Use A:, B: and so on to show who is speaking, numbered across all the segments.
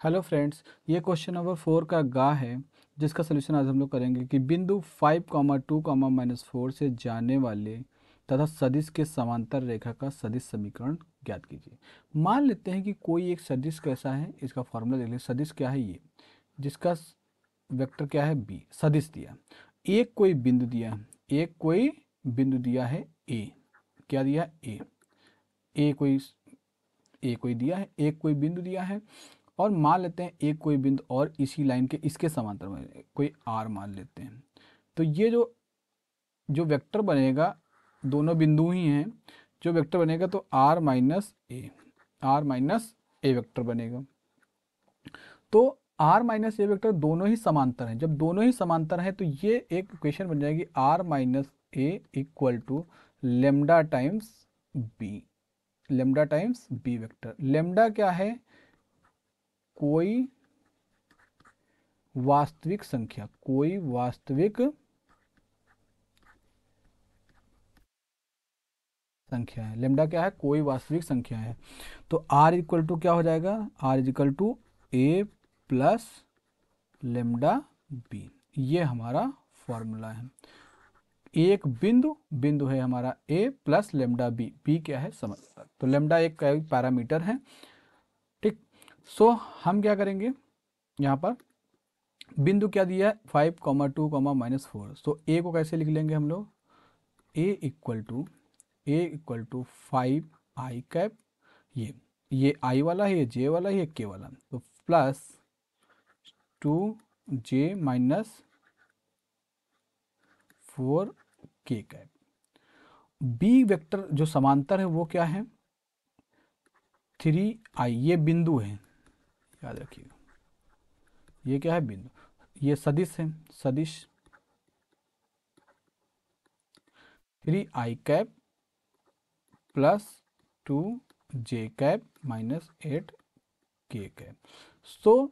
A: Hello friends, ये question number 4 का गा है जिसका सोल्यूशन आज हम लोग करेंगे कि बिंदु 5, 2, -4 से जाने वाले तथा सदिश के समांतर रेखा का सदिश समीकरण ज्ञात कीजिए। मान लेते हैं कि कोई एक सदिश कैसा है, इसका फॉर्मूला देख लीजिए। सदिश क्या है ये, जिसका वेक्टर क्या है बी, सदिश दिया। एक कोई बिंदु दिया है, एक कोई बिंदु दिया है ए, क्या दिया ए, ए कोई ए कोई दिया है, एक कोई बिंदु दिया है और मान लेते हैं एक कोई बिंदु और इसी लाइन के इसके समांतर में कोई आर मान लेते हैं। तो ये जो जो वेक्टर बनेगा, दोनों बिंदु ही हैं, जो वेक्टर बनेगा तो आर माइनस ए वेक्टर बनेगा। तो आर माइनस ए वेक्टर दोनों ही समांतर हैं। जब दोनों ही समांतर हैं तो ये एक इक्वेशन बन जाएगी R minus A equal to lambda times B, lambda times B vector. Lambda क्या है, कोई वास्तविक संख्या, कोई वास्तविक संख्या है। लेमडा क्या है, कोई वास्तविक संख्या है। तो आर इक्वल टू क्या हो जाएगा, R equal to A plus lambda B, ये हमारा फॉर्मूला है। एक बिंदु बिंदु है हमारा A plus lambda B, B क्या है समांतर, तो लेमडा एक पैरामीटर है। ठीक, सो हम क्या करेंगे, यहाँ पर बिंदु क्या दिया है 5, 2, -4। ए को कैसे लिख लेंगे हम लोग, ए इक्वल टू 5 i कैप, ये आई वाला है, ये जे वाला है, ये के वाला, तो plus 2j-4 k cap. B vector जो समांतर है वो क्या है 3i, ये बिंदु है, याद रखिएगा, ये क्या है बिंदु, ये सदिश है, सदिश 3i cap plus 2j cap minus 8k cap. तो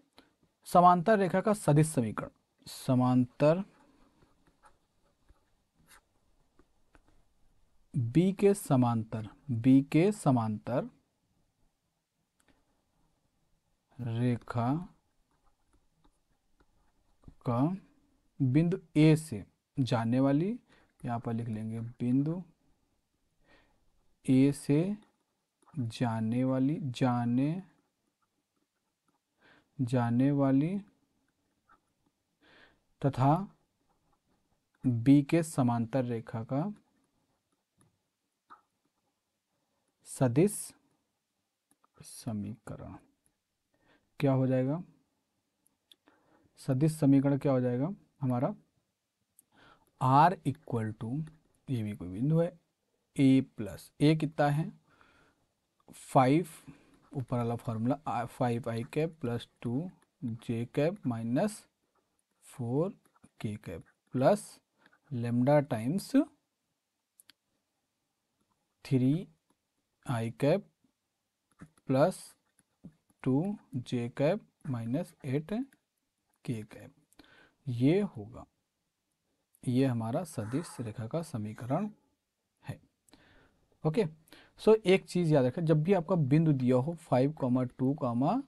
A: समांतर रेखा का सदिश समीकरण, समांतर बी के समांतर, बी के समांतर रेखा का बिंदु ए से जाने वाली, यहाँ पर लिख लेंगे बिंदु ए से जाने वाली, जाने वाली तथा बी के समांतर रेखा का सदिश समीकरण क्या हो जाएगा, सदिश समीकरण क्या हो जाएगा हमारा, आर इक्वल टू, ये भी कोई बिंदु है, ए प्लस ए कितना है 5, ऊपर वाला formula 5i cap plus 2j cap minus 4k cap plus lambda times 3i cap plus 2j cap minus 8k cap, ये होगा, ये हमारा सदिश रेखा का समीकरण है। ओके, सो एक चीज़ याद रखें, जब भी आपका बिंदु दिया हो 5, 2,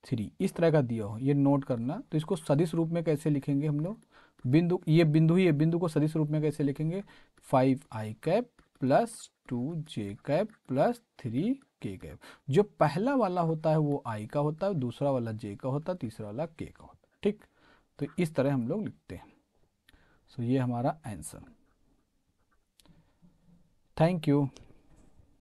A: 3 इस तरह का दिया हो, ये नोट करना। तो इसको सदिश रूप में कैसे लिखेंगे हम लोग, बिंदु, ये बिंदु ही, ये बिंदु को सदिश रूप में कैसे लिखेंगे, 5i cap plus 2j cap plus 3k cap. जो पहला वाला होता है वो i का होता है, दूसरा वाला j का होता है, तीसरा वाला k का होता है। ठीक, तो इस तरह हम लोग लिखते हैं। सो ये हमारा आंसर। Thank you.